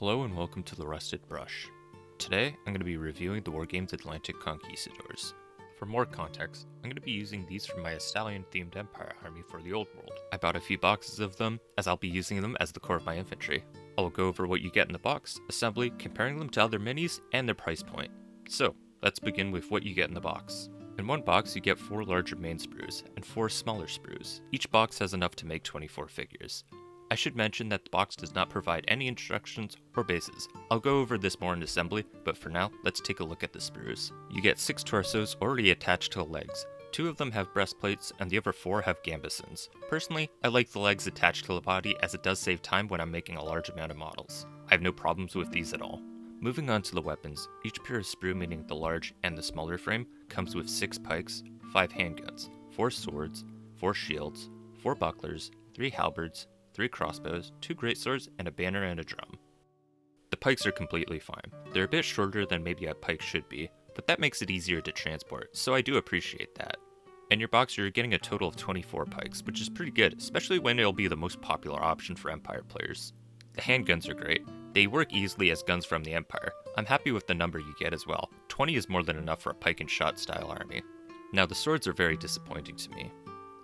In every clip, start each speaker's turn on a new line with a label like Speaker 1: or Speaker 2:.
Speaker 1: Hello and welcome to the Rusted Brush. Today, I'm going to be reviewing the Wargames Atlantic Conquistadors. For more context, I'm going to be using these from my Estalian themed Empire army for the Old World. I bought a few boxes of them, as I'll be using them as the core of my infantry. I'll go over what you get in the box, assembly, comparing them to other minis, and their price point. So, let's begin with what you get in the box. In one box, you get 4 larger main sprues, and 4 smaller sprues. Each box has enough to make 24 figures. I should mention that the box does not provide any instructions or bases. I'll go over this more in assembly, but for now, let's take a look at the sprues. You get 6 torsos already attached to the legs. 2 of them have breastplates, and the other 4 have gambesons. Personally, I like the legs attached to the body as it does save time when I'm making a large amount of models. I have no problems with these at all. Moving on to the weapons, each pair of sprue, meaning the large and the smaller frame, comes with 6 pikes, 5 handguns, 4 swords, 4 shields, 4 bucklers, 3 halberds, 3 crossbows, 2 greatswords, and a banner and a drum. The pikes are completely fine. They're a bit shorter than maybe a pike should be, but that makes it easier to transport, so I do appreciate that. In your box, you're getting a total of 24 pikes, which is pretty good, especially when it'll be the most popular option for Empire players. The handguns are great. They work easily as guns from the Empire. I'm happy with the number you get as well. 20 is more than enough for a pike and shot style army. Now the swords are very disappointing to me.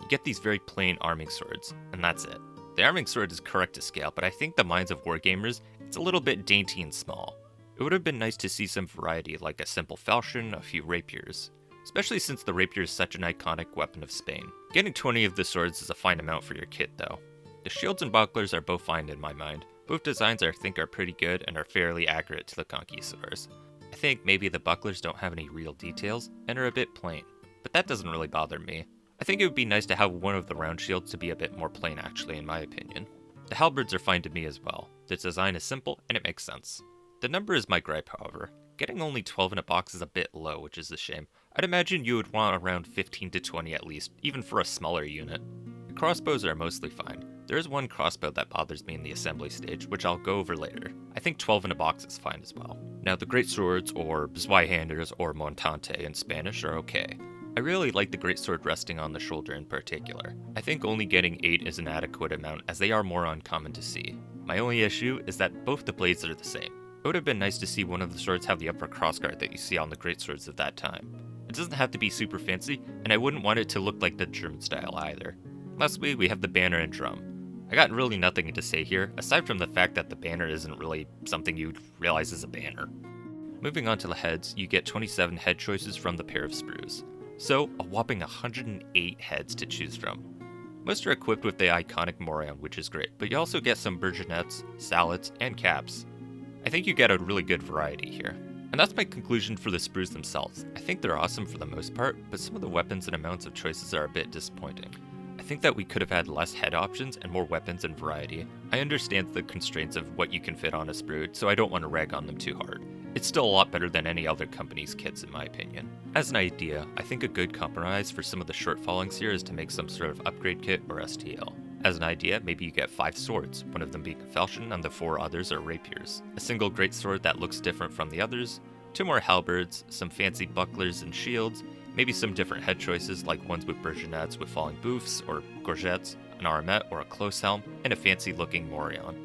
Speaker 1: You get these very plain arming swords, and that's it. The arming sword is correct to scale, but I think the minds of wargamers, it's a little bit dainty and small. It would have been nice to see some variety, like a simple falchion, a few rapiers, especially since the rapier is such an iconic weapon of Spain. Getting 20 of the swords is a fine amount for your kit though. The shields and bucklers are both fine in my mind. Both designs I think are pretty good and are fairly accurate to the conquistadors. I think maybe the bucklers don't have any real details and are a bit plain, but that doesn't really bother me. I think it would be nice to have one of the round shields to be a bit more plain actually in my opinion. The halberds are fine to me as well. The design is simple and it makes sense. The number is my gripe however. Getting only 12 in a box is a bit low, which is a shame. I'd imagine you would want around 15 to 20 at least, even for a smaller unit. The crossbows are mostly fine. There is one crossbow that bothers me in the assembly stage, which I'll go over later. I think 12 in a box is fine as well. Now the greatswords, or Zweihanders, or Montante in Spanish are okay. I really like the greatsword resting on the shoulder in particular. I think only getting 8 is an adequate amount as they are more uncommon to see. My only issue is that both the blades are the same. It would have been nice to see one of the swords have the upper crossguard that you see on the greatswords of that time. It doesn't have to be super fancy, and I wouldn't want it to look like the German style either. Lastly, we have the banner and drum. I got really nothing to say here, aside from the fact that the banner isn't really something you'd realize is a banner. Moving on to the heads, you get 27 head choices from the pair of sprues. So, a whopping 108 heads to choose from. Most are equipped with the iconic morion, which is great, but you also get some burgonets, sallets, and caps. I think you get a really good variety here. And that's my conclusion for the sprues themselves. I think they're awesome for the most part, but some of the weapons and amounts of choices are a bit disappointing. I think that we could have had less head options and more weapons and variety. I understand the constraints of what you can fit on a sprue, so I don't want to rag on them too hard. It's still a lot better than any other company's kits in my opinion. As an idea, I think a good compromise for some of the shortfallings here is to make some sort of upgrade kit or STL. As an idea, maybe you get 5 swords, one of them being a falchion and the 4 others are rapiers. A single greatsword that looks different from the others, 2 more halberds, some fancy bucklers and shields, maybe some different head choices like ones with burgonets with falling bouffs or gorgets, an armet or a close helm, and a fancy looking morion.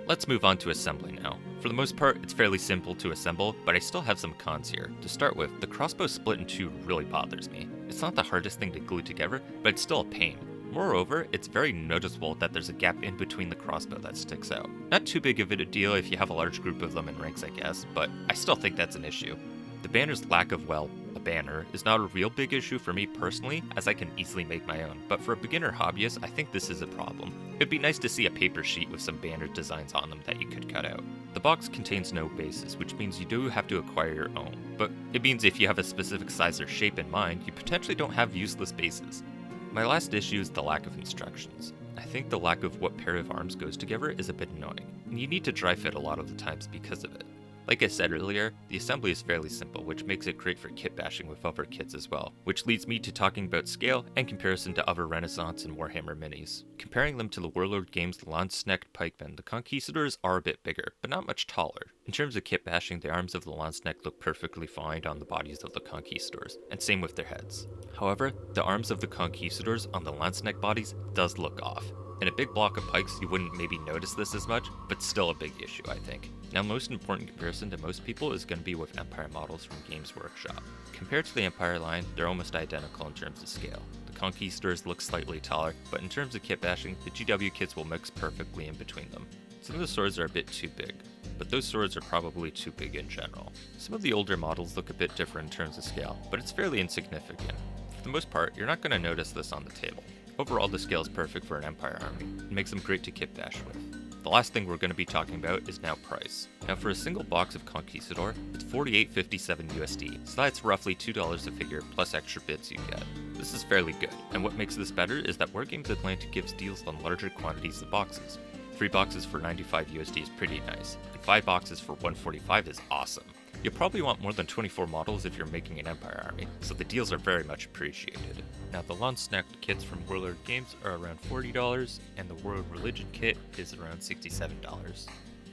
Speaker 1: Let's move on to assembly now. For the most part, it's fairly simple to assemble, but I still have some cons here. To start with, the crossbow split in 2 really bothers me. It's not the hardest thing to glue together, but it's still a pain. Moreover, it's very noticeable that there's a gap in between the crossbow that sticks out. Not too big of a deal if you have a large group of them in ranks, I guess, but I still think that's an issue. The banner's lack of, well, a banner is not a real big issue for me personally, as I can easily make my own, but for a beginner hobbyist, I think this is a problem. It'd be nice to see a paper sheet with some banner designs on them that you could cut out. The box contains no bases, which means you do have to acquire your own, but it means if you have a specific size or shape in mind, you potentially don't have useless bases. My last issue is the lack of instructions. I think the lack of what pair of arms goes together is a bit annoying, and you need to dry fit a lot of the times because of it. Like I said earlier, the assembly is fairly simple, which makes it great for kit bashing with other kits as well, which leads me to talking about scale and comparison to other Renaissance and Warhammer minis. Comparing them to the Warlord Games Lanzknecht pikemen, the Conquistadors are a bit bigger, but not much taller. In terms of kit bashing, the arms of the Lanzknecht look perfectly fine on the bodies of the Conquistadors, and same with their heads. However, the arms of the Conquistadors on the Lanzknecht bodies does look off. In a big block of pikes, you wouldn't maybe notice this as much, but still a big issue, I think. Now, most important comparison to most people is going to be with Empire models from Games Workshop. Compared to the Empire line, they're almost identical in terms of scale. The Conquistadors look slightly taller, but in terms of kit bashing, the GW kits will mix perfectly in between them. Some of the swords are a bit too big, but those swords are probably too big in general. Some of the older models look a bit different in terms of scale, but it's fairly insignificant. For the most part, you're not going to notice this on the table. Overall, the scale is perfect for an Empire army, and makes them great to kit bash with. The last thing we're going to be talking about is now price. Now for a single box of Conquistador, it's $48.57 USD, so that's roughly $2 a figure plus extra bits you get. This is fairly good, and what makes this better is that Wargames Atlantic gives deals on larger quantities of boxes. 3 boxes for 95 USD is pretty nice, and 5 boxes for 145 is awesome. You'll probably want more than 24 models if you're making an Empire army, so the deals are very much appreciated. Now the long-snacked kits from Warlord Games are around $40, and the War of Religion kit is around $67.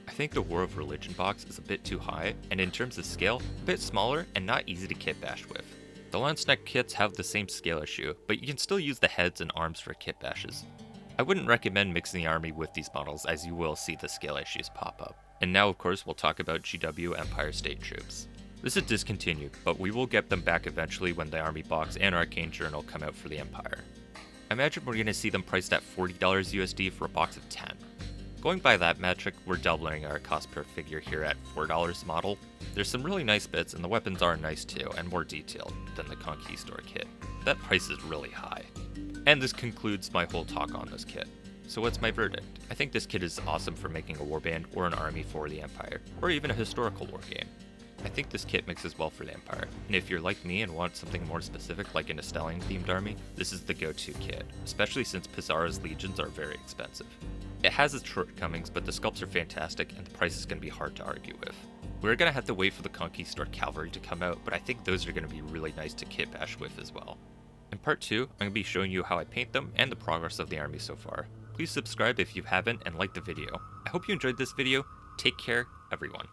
Speaker 1: I think the War of Religion box is a bit too high, and in terms of scale, a bit smaller and not easy to kit bash with. The long-snacked kits have the same scale issue, but you can still use the heads and arms for kit bashes. I wouldn't recommend mixing the army with these models, as you will see the scale issues pop up. And now of course we'll talk about GW Empire State Troops. This is discontinued, but we will get them back eventually when the army box and Arcane Journal come out for the Empire. I imagine we're going to see them priced at $40 USD for a box of 10. Going by that metric, we're doubling our cost per figure here at $4 a model. There's some really nice bits, and the weapons are nice too, and more detailed than the Conquistador kit. That price is really high. And this concludes my whole talk on this kit. So what's my verdict? I think this kit is awesome for making a warband or an army for the Empire, or even a historical wargame. I think this kit mixes well for the Empire, and if you're like me and want something more specific like an Estalian themed army, this is the go-to kit, especially since Pizarro's legions are very expensive. It has its shortcomings, but the sculpts are fantastic and the price is going to be hard to argue with. We're going to have to wait for the Conquistador cavalry to come out, but I think those are going to be really nice to kit bash with as well. In part 2, I'm going to be showing you how I paint them and the progress of the army so far. Please subscribe if you haven't and like the video. I hope you enjoyed this video. Take care, everyone.